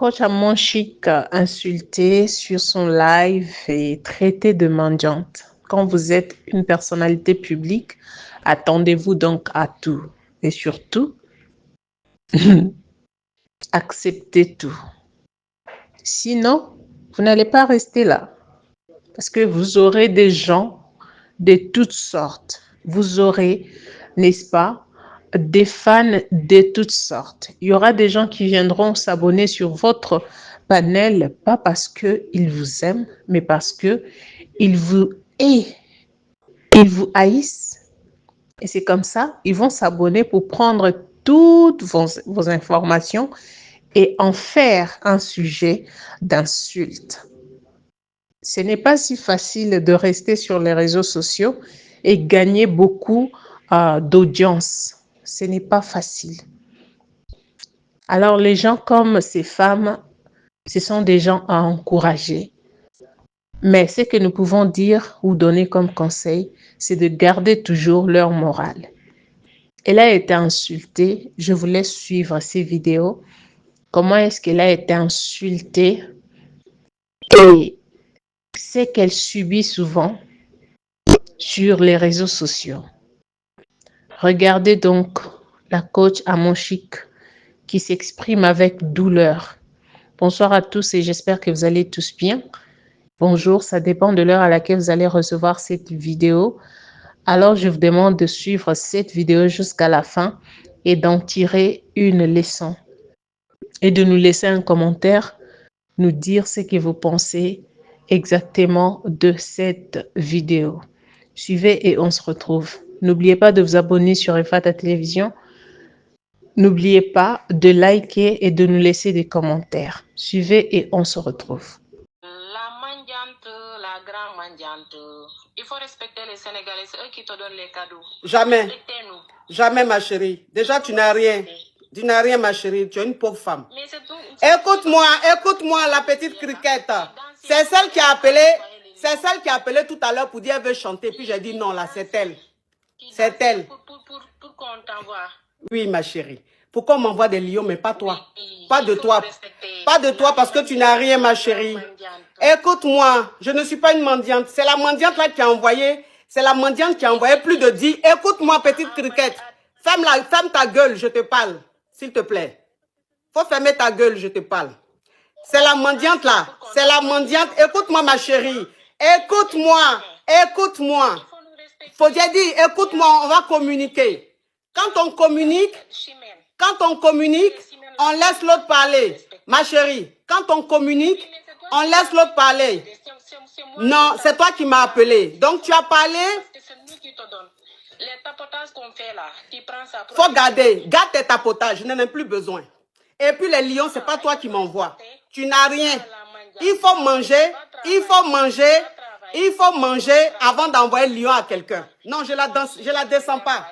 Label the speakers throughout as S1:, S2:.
S1: Coach Amonchik insulté sur son live et traité de mendiante. Quand vous êtes une personnalité publique, attendez-vous donc à tout. Et surtout, acceptez tout. Sinon, vous n'allez pas rester là. Parce que vous aurez des gens de toutes sortes. Vous aurez, n'est-ce pas, des fans de toutes sortes. Il y aura des gens qui viendront s'abonner sur votre panel, pas parce qu'ils vous aiment, mais parce qu'ils vous haïssent. Et c'est comme ça, ils vont s'abonner pour prendre toutes vos informations et en faire un sujet d'insulte. Ce n'est pas si facile de rester sur les réseaux sociaux et gagner beaucoup d'audience. Ce n'est pas facile. Alors, les gens comme ces femmes, ce sont des gens à encourager. Mais ce que nous pouvons dire ou donner comme conseil, c'est de garder toujours leur morale. Elle a été insultée. Je vous laisse suivre ces vidéos. Comment est-ce qu'elle a été insultée et ce qu'elle subit souvent sur les réseaux sociaux. Regardez donc la coach Amonchik qui s'exprime avec douleur. Bonsoir à tous et j'espère que vous allez tous bien. Bonjour, ça dépend de l'heure à laquelle vous allez recevoir cette vidéo. Alors, je vous demande de suivre cette vidéo jusqu'à la fin et d'en tirer une leçon. Et de nous laisser un commentaire, nous dire ce que vous pensez exactement de cette vidéo. Suivez et on se retrouve. N'oubliez pas de vous abonner sur Efata Télévision. N'oubliez pas de liker et de nous laisser des commentaires. Suivez et on se retrouve.
S2: La mendiante, la grande mendiante. Il faut respecter les Sénégalais, c'est eux qui te donnent les cadeaux.
S3: Jamais. Jamais, ma chérie. Déjà, tu n'as rien. Tu n'as rien, ma chérie. Tu es une pauvre femme. Écoute-moi, la petite criquette. C'est celle qui a appelé. C'est celle qui a appelé tout à l'heure pour dire qu'elle veut chanter. Puis j'ai dit non, là, c'est elle. C'est elle.
S2: Pour qu'on t'envoie.
S3: Oui, ma chérie. Pourquoi on m'envoie des lions, mais pas toi? Pas de toi. Pas de toi parce que tu n'as rien, ma chérie. Écoute-moi, je ne suis pas une mendiante. C'est la mendiante là qui a envoyé. C'est la mendiante qui a envoyé plus de 10. Écoute-moi, petite criquette. Ferme ta gueule, je te parle. S'il te plaît. Faut fermer ta gueule, je te parle. C'est la mendiante là. C'est la mendiante. Écoute-moi, ma chérie. Écoute-moi. Écoute-moi. Faut dire, écoute-moi, on va communiquer. Quand on communique, on laisse l'autre parler. Ma chérie, quand on communique, on laisse l'autre parler. Non, c'est toi qui m'as appelé. Donc tu as parlé.
S2: Les tapotages qu'on fait là, tu prends ça.
S3: Faut garder. Garde tes tapotages, je n'en ai plus besoin. Et puis les lions, c'est pas toi qui m'envoies. Tu n'as rien. Il faut manger, il faut manger avant d'envoyer le lion à quelqu'un. Non, je la descends pas.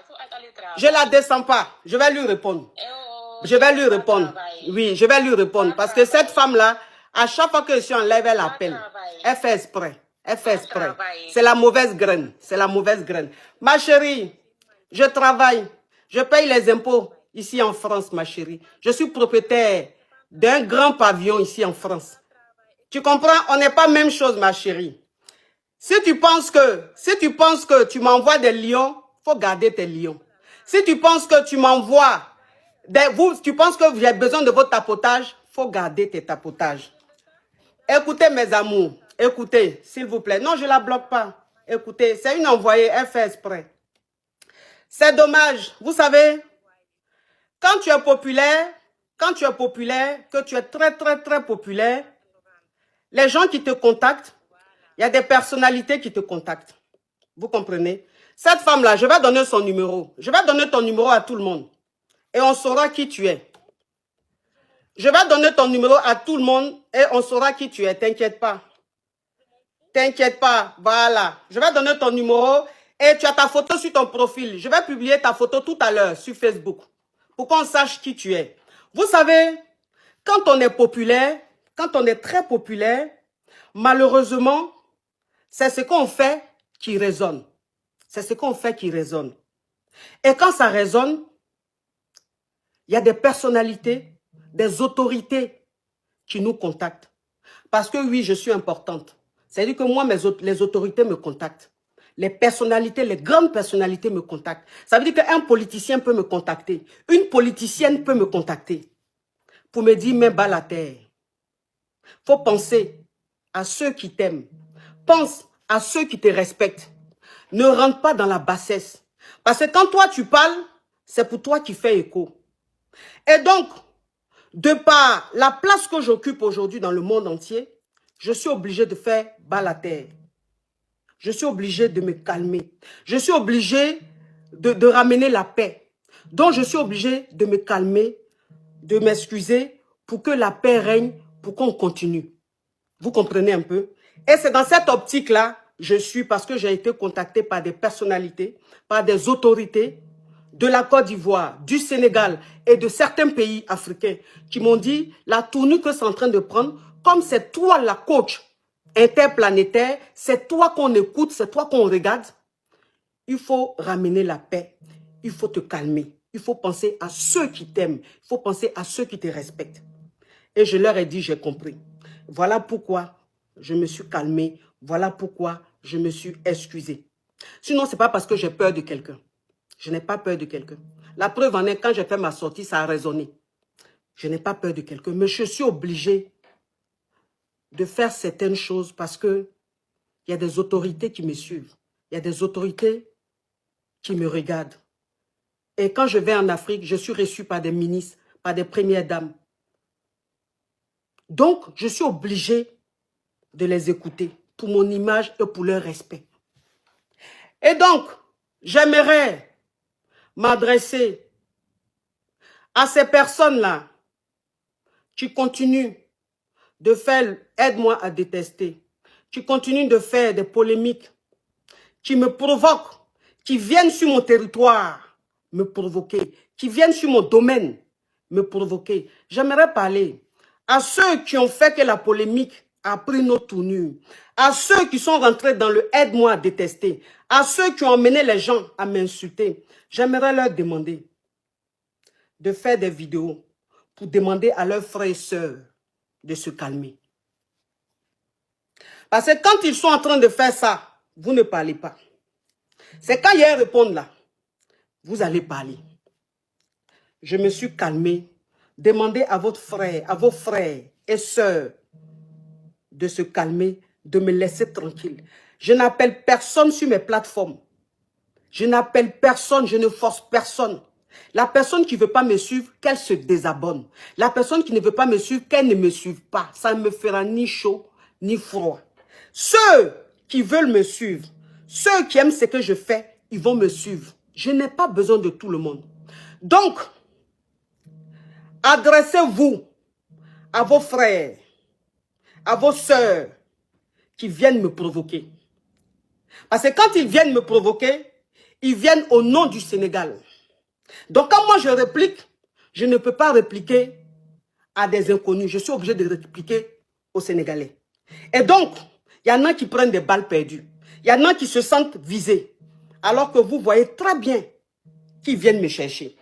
S3: Je la descends pas. Je vais lui répondre. Je vais lui répondre. Oui, je vais lui répondre. Parce que cette femme-là, à chaque fois que je suis en live, elle appelle. Elle fait exprès. Elle fait exprès. C'est la mauvaise graine. C'est la mauvaise graine. Ma chérie, je travaille. Je paye les impôts ici en France, ma chérie. Je suis propriétaire d'un grand pavillon ici en France. Tu comprends? On n'est pas même chose, ma chérie. Si tu penses que tu m'envoies des lions, faut garder tes lions. Si tu penses que tu m'envoies, tu penses que j'ai besoin de votre tapotage, faut garder tes tapotages. Écoutez mes amours, écoutez, s'il vous plaît. Non, je ne la bloque pas. Écoutez, c'est une envoyée, elle fait exprès. C'est dommage, vous savez, quand tu es populaire, que tu es très, très, très populaire, les gens qui te contactent, il y a des personnalités qui te contactent. Vous comprenez? Cette femme-là, je vais donner son numéro. Je vais donner ton numéro à tout le monde. Et on saura qui tu es. Je vais donner ton numéro à tout le monde et on saura qui tu es. T'inquiète pas. T'inquiète pas. Voilà. Je vais donner ton numéro et tu as ta photo sur ton profil. Je vais publier ta photo tout à l'heure sur Facebook pour qu'on sache qui tu es. Vous savez, quand on est populaire, quand on est très populaire, malheureusement, c'est ce qu'on fait qui résonne. C'est ce qu'on fait qui résonne. Et quand ça résonne, il y a des personnalités, des autorités qui nous contactent. Parce que oui, je suis importante. C'est-à-dire que moi, les autorités me contactent. Les personnalités, les grandes personnalités me contactent. Ça veut dire qu'un politicien peut me contacter. Une politicienne peut me contacter. Pour me dire, mets bas la terre. Il faut penser à ceux qui t'aiment. Pense à ceux qui te respectent. Ne rentre pas dans la bassesse. Parce que quand toi tu parles, c'est pour toi qui fait écho. Et donc, de par la place que j'occupe aujourd'hui dans le monde entier, je suis obligé de faire bas la terre. Je suis obligé de me calmer. Je suis obligé de ramener la paix. Donc, je suis obligé de me calmer, de m'excuser pour que la paix règne, pour qu'on continue. Vous comprenez un peu? Et c'est dans cette optique-là, je suis, parce que j'ai été contacté par des personnalités, par des autorités de la Côte d'Ivoire, du Sénégal et de certains pays africains qui m'ont dit la tournure que c'est en train de prendre, comme c'est toi la coach interplanétaire, c'est toi qu'on écoute, c'est toi qu'on regarde, il faut ramener la paix, il faut te calmer, il faut penser à ceux qui t'aiment, il faut penser à ceux qui te respectent. Et je leur ai dit, j'ai compris. Voilà pourquoi je me suis calmé, voilà pourquoi je me suis excusé. Sinon, ce n'est pas parce que j'ai peur de quelqu'un. Je n'ai pas peur de quelqu'un. La preuve en est, quand j'ai fait ma sortie, ça a résonné. Je n'ai pas peur de quelqu'un, mais je suis obligé de faire certaines choses parce que il y a des autorités qui me suivent. Il y a des autorités qui me regardent. Et quand je vais en Afrique, je suis reçu par des ministres, par des premières dames. Donc, je suis obligé de les écouter pour mon image et pour leur respect. Et donc, j'aimerais m'adresser à ces personnes-là qui continuent de faire « aide-moi à détester », qui continuent de faire des polémiques, qui me provoquent, qui viennent sur mon territoire me provoquer, qui viennent sur mon domaine me provoquer. J'aimerais parler à ceux qui ont fait que la polémique a pris notre tournure, à ceux qui sont rentrés dans le « aide-moi à détester », à ceux qui ont amené les gens à m'insulter. J'aimerais leur demander de faire des vidéos pour demander à leurs frères et sœurs de se calmer. Parce que quand ils sont en train de faire ça, vous ne parlez pas. C'est quand ils répondent là, vous allez parler. Je me suis calmé. Demandez à votre frère, à vos frères et sœurs de se calmer, de me laisser tranquille. Je n'appelle personne sur mes plateformes. Je n'appelle personne, je ne force personne. La personne qui ne veut pas me suivre, qu'elle se désabonne. La personne qui ne veut pas me suivre, qu'elle ne me suive pas. Ça ne me fera ni chaud, ni froid. Ceux qui veulent me suivre, ceux qui aiment ce que je fais, ils vont me suivre. Je n'ai pas besoin de tout le monde. Donc, adressez-vous à vos frères, à vos sœurs qui viennent me provoquer. Parce que quand ils viennent me provoquer, ils viennent au nom du Sénégal. Donc quand moi je réplique, je ne peux pas répliquer à des inconnus. Je suis obligé de répliquer aux Sénégalais. Et donc, il y en a qui prennent des balles perdues. Il y en a qui se sentent visés. Alors que vous voyez très bien qu'ils viennent me chercher.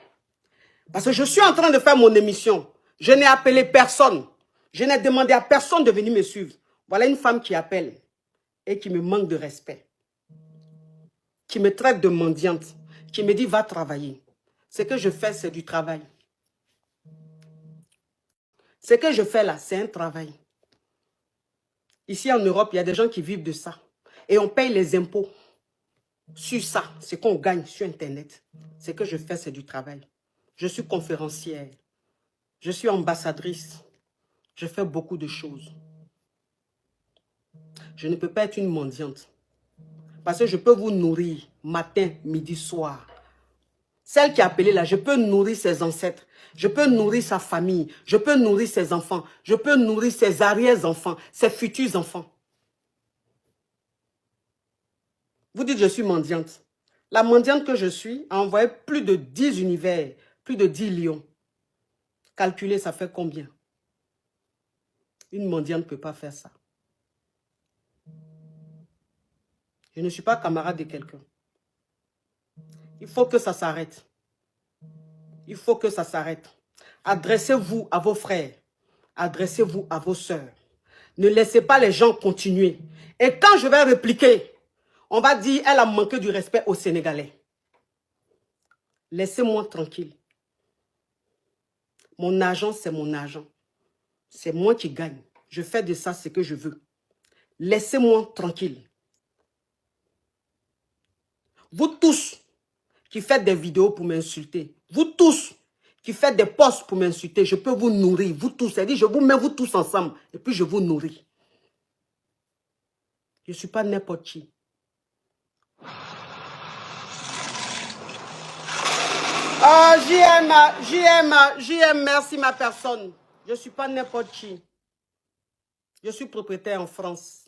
S3: Parce que je suis en train de faire mon émission. Je n'ai appelé personne. Je n'ai demandé à personne de venir me suivre. Voilà une femme qui appelle et qui me manque de respect. Qui me traite de mendiante. Qui me dit, va travailler. Ce que je fais, c'est du travail. Ce que je fais là, c'est un travail. Ici en Europe, il y a des gens qui vivent de ça. Et on paye les impôts sur ça, ce qu'on gagne sur Internet. Ce que je fais, c'est du travail. Je suis conférencière. Je suis ambassadrice. Je fais beaucoup de choses. Je ne peux pas être une mendiante. Parce que je peux vous nourrir matin, midi, soir. Celle qui a appelé là, je peux nourrir ses ancêtres. Je peux nourrir sa famille. Je peux nourrir ses enfants. Je peux nourrir ses arrière-enfants, ses futurs enfants. Vous dites, je suis mendiante. La mendiante que je suis a envoyé plus de 10 univers, plus de 10 lions. Calculez, ça fait combien? Une mendiante ne peut pas faire ça. Je ne suis pas camarade de quelqu'un. Il faut que ça s'arrête. Il faut que ça s'arrête. Adressez-vous à vos frères, adressez-vous à vos sœurs. Ne laissez pas les gens continuer. Et quand je vais répliquer, on va dire elle a manqué du respect aux Sénégalais. Laissez-moi tranquille. Mon argent, c'est mon argent. C'est moi qui gagne. Je fais de ça ce que je veux. Laissez-moi tranquille. Vous tous qui faites des vidéos pour m'insulter, vous tous qui faites des posts pour m'insulter, je peux vous nourrir, vous tous. C'est-à-dire, je vous mets vous tous ensemble et puis je vous nourris. Je ne suis pas n'importe qui. Ah, JM, merci ma personne. Je ne suis pas n'importe qui. Je suis propriétaire en France.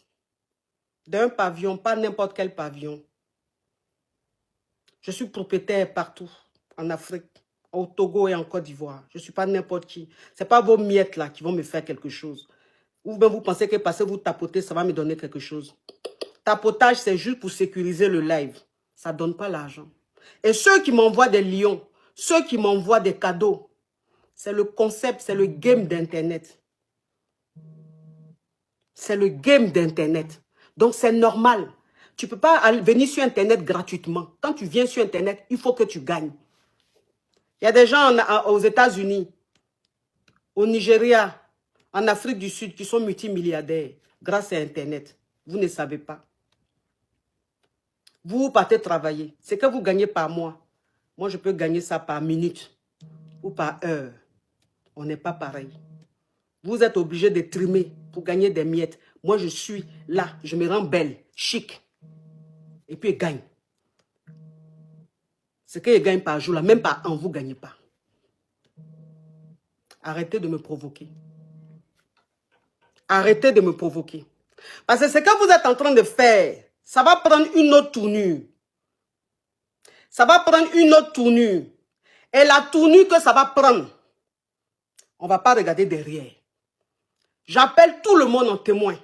S3: D'un pavillon, pas n'importe quel pavillon. Je suis propriétaire partout, en Afrique, au Togo et en Côte d'Ivoire. Je ne suis pas n'importe qui. Ce n'est pas vos miettes là qui vont me faire quelque chose. Ou bien vous pensez que parce que vous tapotez, ça va me donner quelque chose. Tapotage, c'est juste pour sécuriser le live. Ça ne donne pas l'argent. Et ceux qui m'envoient des lions, ceux qui m'envoient des cadeaux, c'est le concept, c'est le game d'Internet. C'est le game d'Internet. Donc c'est normal. Tu ne peux pas venir sur Internet gratuitement. Quand tu viens sur Internet, il faut que tu gagnes. Il y a des gens aux États-Unis, au Nigeria, en Afrique du Sud qui sont multimilliardaires grâce à Internet. Vous ne savez pas. Vous partez travailler. Ce que vous gagnez par mois, moi je peux gagner ça par minute ou par heure. On n'est pas pareil. Vous êtes obligé de trimer pour gagner des miettes. Moi je suis là, je me rends belle, chic. Et puis, il gagne. Ce qu'il gagne par jour, là, même par an, vous ne gagnez pas. Arrêtez de me provoquer. Arrêtez de me provoquer. Parce que ce que vous êtes en train de faire, ça va prendre une autre tournure. Ça va prendre une autre tournure. Et la tournure que ça va prendre, on ne va pas regarder derrière. J'appelle tout le monde en témoin.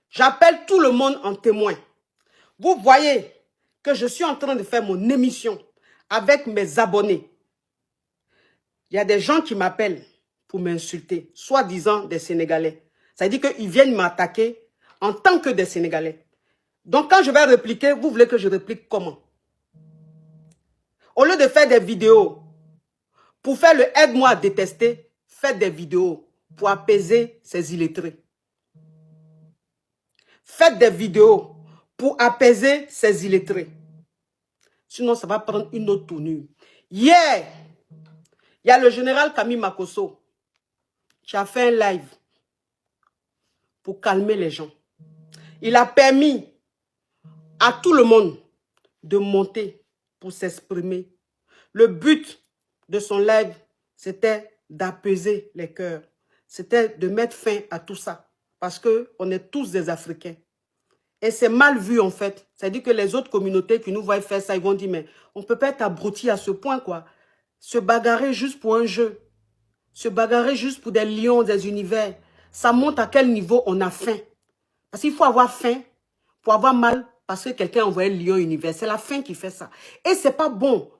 S3: J'appelle tout le monde en témoin. Vous voyez que je suis en train de faire mon émission avec mes abonnés. Il y a des gens qui m'appellent pour m'insulter, soi-disant des Sénégalais. Ça veut dire qu'ils viennent m'attaquer en tant que des Sénégalais. Donc quand je vais répliquer, vous voulez que je réplique comment? Au lieu de faire des vidéos pour faire le aide-moi à détester, faites des vidéos pour apaiser ces illettrés. Faites des vidéos pour apaiser ces illettrés. Sinon, ça va prendre une autre tournure. Hier, il y a le général Camille Makosso qui a fait un live pour calmer les gens. Il a permis à tout le monde de monter pour s'exprimer. Le but de son live, c'était d'apaiser les cœurs. C'était de mettre fin à tout ça. Parce qu'on est tous des Africains. Et c'est mal vu en fait. C'est-à-dire que les autres communautés qui nous voient faire ça, ils vont dire, mais on ne peut pas être abruti à ce point quoi. Se bagarrer juste pour un jeu. Se bagarrer juste pour des lions, des univers. Ça montre à quel niveau on a faim. Parce qu'il faut avoir faim pour avoir mal parce que quelqu'un a envoyé le lion univers. C'est la faim qui fait ça. Et c'est pas bon.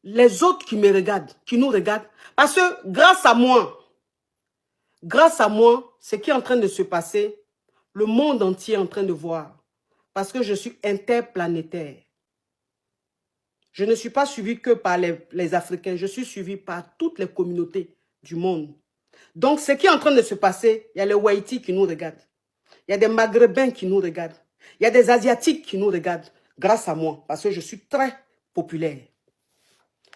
S3: Les autres qui me regardent, qui nous regardent, parce que grâce à moi, ce qui est en train de se passer, le monde entier est en train de voir. Parce que je suis interplanétaire. Je ne suis pas suivi que par les Africains. Je suis suivi par toutes les communautés du monde. Donc, ce qui est en train de se passer, il y a les Haïti qui nous regardent. Il y a des Maghrébins qui nous regardent. Il y a des Asiatiques qui nous regardent grâce à moi. Parce que je suis très populaire.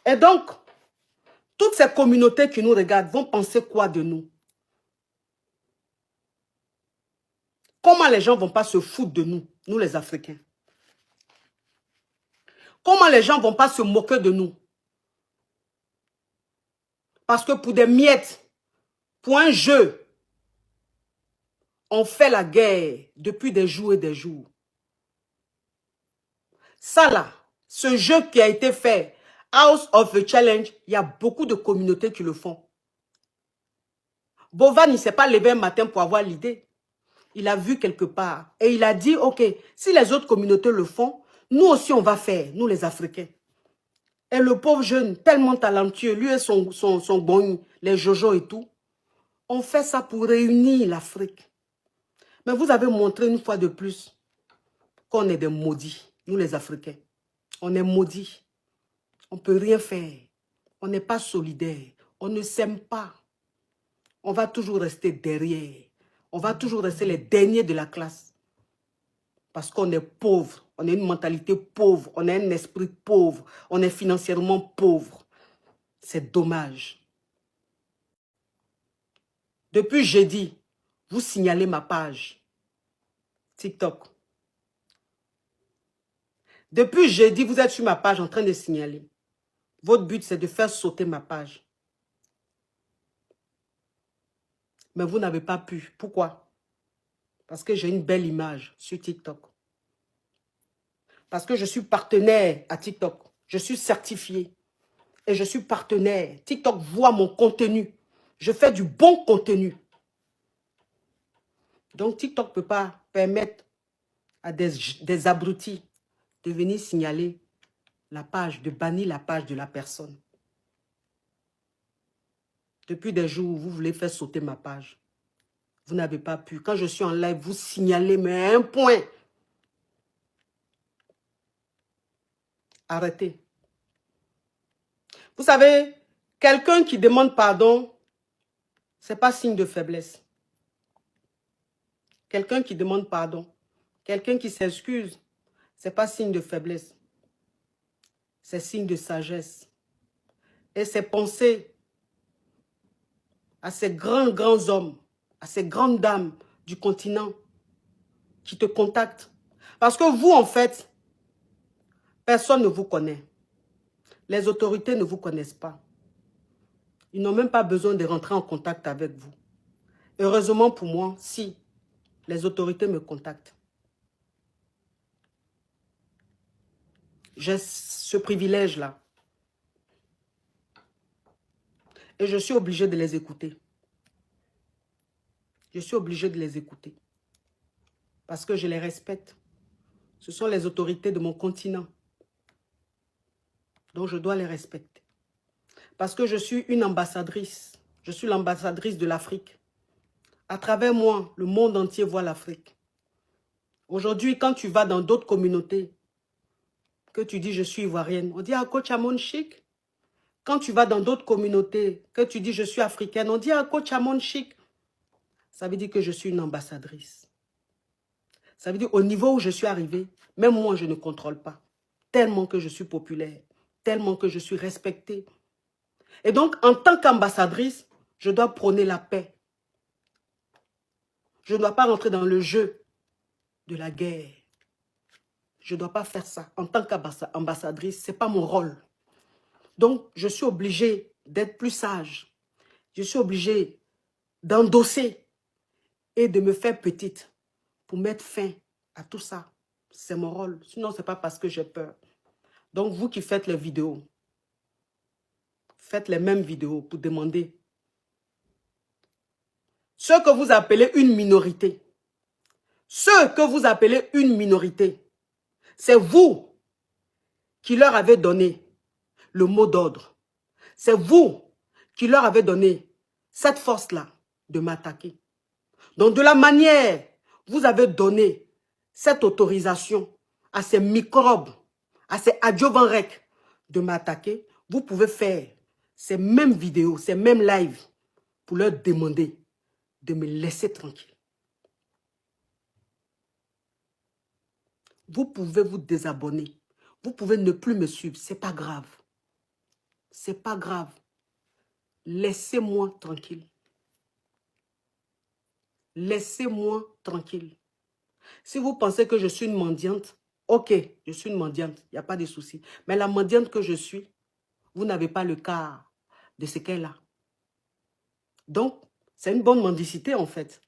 S3: Et donc, toutes ces communautés qui nous regardent vont penser quoi de nous? Comment les gens ne vont pas se foutre de nous, nous les Africains? Comment les gens ne vont pas se moquer de nous? Parce que pour des miettes, pour un jeu, on fait la guerre depuis des jours et des jours. Ça là, ce jeu qui a été fait, House of the Challenge, il y a beaucoup de communautés qui le font. Bovan, il ne s'est pas levé un matin pour avoir l'idée. Il a vu quelque part. Et il a dit, ok, si les autres communautés le font, nous aussi on va faire, nous les Africains. Et le pauvre jeune, tellement talentueux, lui et son bon, les Jojo et tout, On fait ça pour réunir l'Afrique. Mais vous avez montré une fois de plus qu'on est des maudits, nous les Africains. On est maudits. On ne peut rien faire. On n'est pas solidaires. On ne s'aime pas. On va toujours rester derrière. On va toujours rester les derniers de la classe. Parce qu'on est pauvre. On a une mentalité pauvre. On a un esprit pauvre. On est financièrement pauvre. C'est dommage. Depuis jeudi, vous signalez ma page TikTok. Depuis jeudi, vous êtes sur ma page en train de signaler. Votre but, c'est de faire sauter ma page. Mais vous n'avez pas pu. Pourquoi? Parce que j'ai une belle image sur TikTok. Parce que je suis partenaire à TikTok. Je suis certifié. Et je suis partenaire. TikTok voit mon contenu. Je fais du bon contenu. Donc TikTok ne peut pas permettre à des abrutis de venir signaler la page, de bannir la page de la personne. Depuis des jours, vous voulez faire sauter ma page. Vous n'avez pas pu. Quand je suis en live, vous signalez, mais à un point. Arrêtez. Vous savez, quelqu'un qui demande pardon, ce n'est pas signe de faiblesse. Quelqu'un qui demande pardon, quelqu'un qui s'excuse, ce n'est pas signe de faiblesse. C'est signe de sagesse. Et c'est penser à ces grands hommes, à ces grandes dames du continent qui te contactent. Parce que vous, en fait, personne ne vous connaît. Les autorités ne vous connaissent pas. Ils n'ont même pas besoin de rentrer en contact avec vous. Heureusement pour moi, si les autorités me contactent. J'ai ce privilège-là. Et je suis obligé de les écouter. Je suis obligé de les écouter. Parce que je les respecte. Ce sont les autorités de mon continent. Donc je dois les respecter. Parce que je suis une ambassadrice. Je suis l'ambassadrice de l'Afrique. À travers moi, le monde entier voit l'Afrique. Aujourd'hui, quand tu vas dans d'autres communautés, que tu dis je suis ivoirienne, on dit à Kochamon Chic. Quand tu vas dans d'autres communautés, que tu dis je suis africaine, on dit à Kochamon Chic. Ça veut dire que je suis une ambassadrice. Ça veut dire au niveau où je suis arrivée, même moi je ne contrôle pas. Tellement que je suis populaire, tellement que je suis respectée. Et donc en tant qu'ambassadrice, je dois prôner la paix. Je ne dois pas rentrer dans le jeu de la guerre. Je ne dois pas faire ça. En tant qu'ambassadrice, ce n'est pas mon rôle. Donc, je suis obligée d'être plus sage. Je suis obligée d'endosser et de me faire petite pour mettre fin à tout ça. C'est mon rôle. Sinon, ce n'est pas parce que j'ai peur. Donc, vous qui faites les vidéos, faites les mêmes vidéos pour demander ce que vous appelez une minorité. Ce que vous appelez une minorité, c'est vous qui leur avez donné le mot d'ordre. C'est vous qui leur avez donné cette force-là de m'attaquer. Donc, de la manière, vous avez donné cette autorisation à ces microbes, à ces adjovanrec de m'attaquer, vous pouvez faire ces mêmes vidéos, ces mêmes lives pour leur demander de me laisser tranquille. Vous pouvez vous désabonner. Vous pouvez ne plus me suivre. Ce n'est pas grave. Ce n'est pas grave. Laissez-moi tranquille. Laissez-moi tranquille. Si vous pensez que je suis une mendiante, ok, je suis une mendiante, il n'y a pas de souci. Mais la mendiante que je suis, vous n'avez pas le quart de ce qu'elle a. Donc, c'est une bonne mendicité en fait.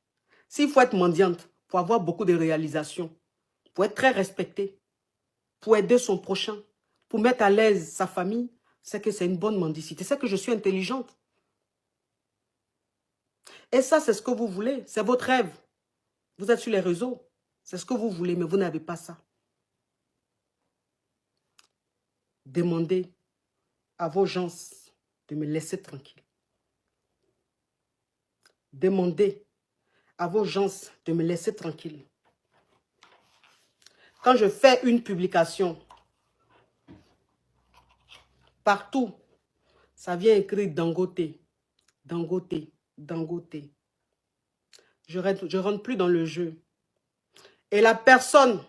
S3: S'il faut être mendiante, pour avoir beaucoup de réalisations, pour être très respecté, pour aider son prochain, pour mettre à l'aise sa famille, c'est que c'est une bonne mendicité. C'est que je suis intelligente. Et ça, c'est ce que vous voulez. C'est votre rêve. Vous êtes sur les réseaux. C'est ce que vous voulez, mais vous n'avez pas ça. Demandez à vos gens de me laisser tranquille. demandez à vos gens de me laisser tranquille. Quand je fais une publication, partout, ça vient écrit Dangote, Dangote, Dangote. Je rentre plus dans le jeu. Et la personne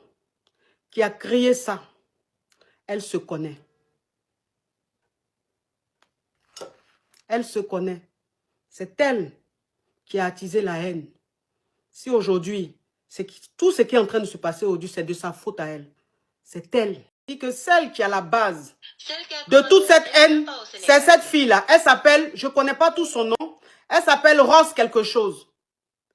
S3: qui a créé ça, elle se connaît. Elle se connaît. C'est elle qui a attisé la haine. Si aujourd'hui, tout ce qui est en train de se passer aujourd'hui, c'est de sa faute à elle. C'est elle. Et que celle qui a la base de toute cette haine, c'est cette fille-là. Elle s'appelle, je ne connais pas tout son nom, elle s'appelle Rose quelque chose.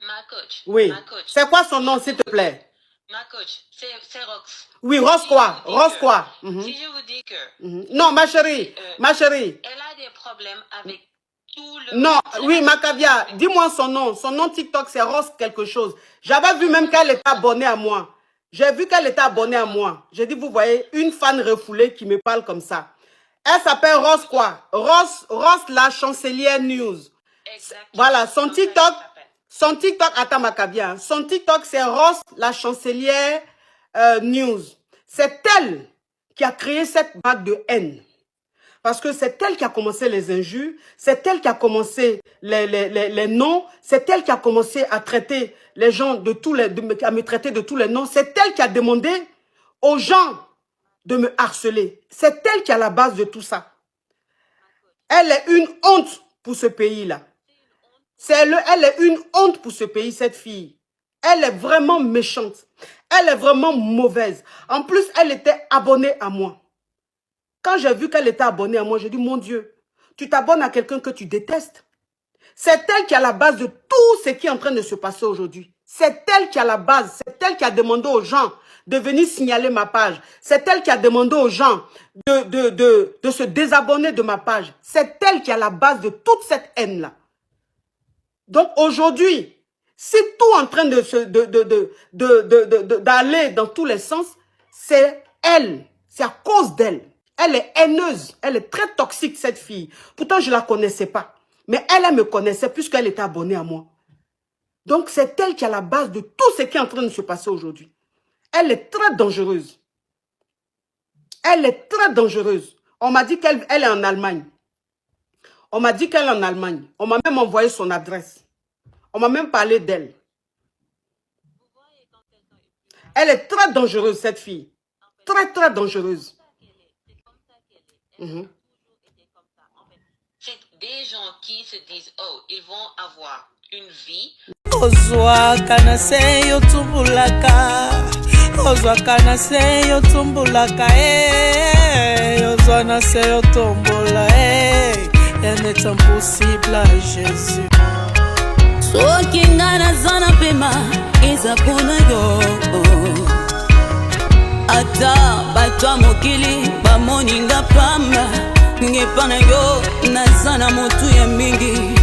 S2: Ma coach.
S3: Oui. C'est quoi son nom, s'il te plaît?
S2: Ma coach, c'est Rox.
S3: Oui, Rose quoi? Rose quoi?
S2: Si je vous dis que...
S3: Non, ma chérie, ma chérie.
S2: Elle a des problèmes avec tout le...
S3: Non, oui, Macavia, dis-moi son nom. Son nom TikTok, c'est Rose quelque chose. J'avais vu même qu'elle était abonnée à moi. J'ai vu qu'elle était abonnée à moi. J'ai dit, vous voyez, une fan refoulée qui me parle comme ça. Elle s'appelle Rose quoi? Rose la chancelière news.
S2: Exactement.
S3: Voilà, son TikTok, attends Macavia, son TikTok c'est Rose la chancelière news. C'est elle qui a créé cette vague de haine. Parce que c'est elle qui a commencé les injures, c'est elle qui a commencé les noms, c'est elle qui a commencé à traiter les gens à me traiter de tous les noms, c'est elle qui a demandé aux gens de me harceler. C'est elle qui est à la base de tout ça. Elle est une honte pour ce pays-là. Elle est une honte pour ce pays, cette fille. Elle est vraiment méchante. Elle est vraiment mauvaise. En plus, elle était abonnée à moi. Quand j'ai vu qu'elle était abonnée à moi, j'ai dit, mon Dieu, tu t'abonnes à quelqu'un que tu détestes. C'est elle qui est à la base de tout ce qui est en train de se passer aujourd'hui. C'est elle qui est à la base. C'est elle qui a demandé aux gens de venir signaler ma page. C'est elle qui a demandé aux gens de se désabonner de ma page. C'est elle qui est à la base de toute cette haine-là. Donc aujourd'hui, si tout est en train d'aller dans tous les sens, c'est elle. C'est à cause d'elle. Elle est haineuse. Elle est très toxique, cette fille. Pourtant, je ne la connaissais pas. Mais elle me connaissait puisqu'elle était abonnée à moi. Donc, c'est elle qui est à la base de tout ce qui est en train de se passer aujourd'hui. Elle est très dangereuse. Elle est très dangereuse. On m'a dit qu'elle est en Allemagne. On m'a dit qu'elle est en Allemagne. On m'a même envoyé son adresse. On m'a même parlé d'elle. Elle est très dangereuse, cette fille. Très, très dangereuse.
S2: C'est des gens qui se disent, oh, ils vont avoir une vie.
S4: Ozwaka na se yo tumbulaka, ozwaka na se yo tumbulaka, ozwa na se yo tombola, elle est impossible à Jésus.
S5: Soki nga naza na pema eza mpona yo, ata bato ya mokili bamoni nga pamba, ngepa na yo naza na motu ya mingi.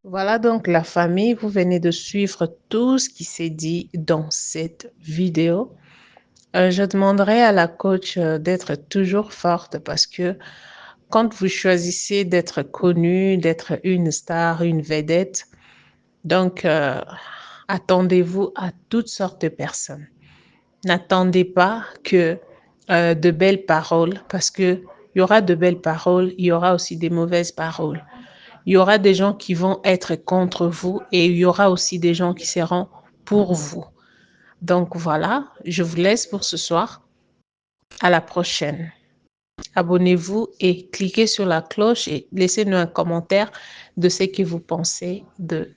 S1: Voilà donc la famille, vous venez de suivre tout ce qui s'est dit dans cette vidéo. Je demanderai à la coach d'être toujours forte parce que quand vous choisissez d'être connue, d'être une star, une vedette, donc attendez-vous à toutes sortes de personnes. N'attendez pas que de belles paroles parce qu'il y aura de belles paroles, il y aura aussi des mauvaises paroles. Il y aura des gens qui vont être contre vous et il y aura aussi des gens qui seront pour vous. Donc voilà, je vous laisse pour ce soir. À la prochaine. Abonnez-vous et cliquez sur la cloche et laissez-nous un commentaire de ce que vous pensez de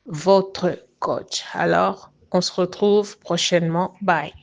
S1: votre coach. Alors, on se retrouve prochainement. Bye.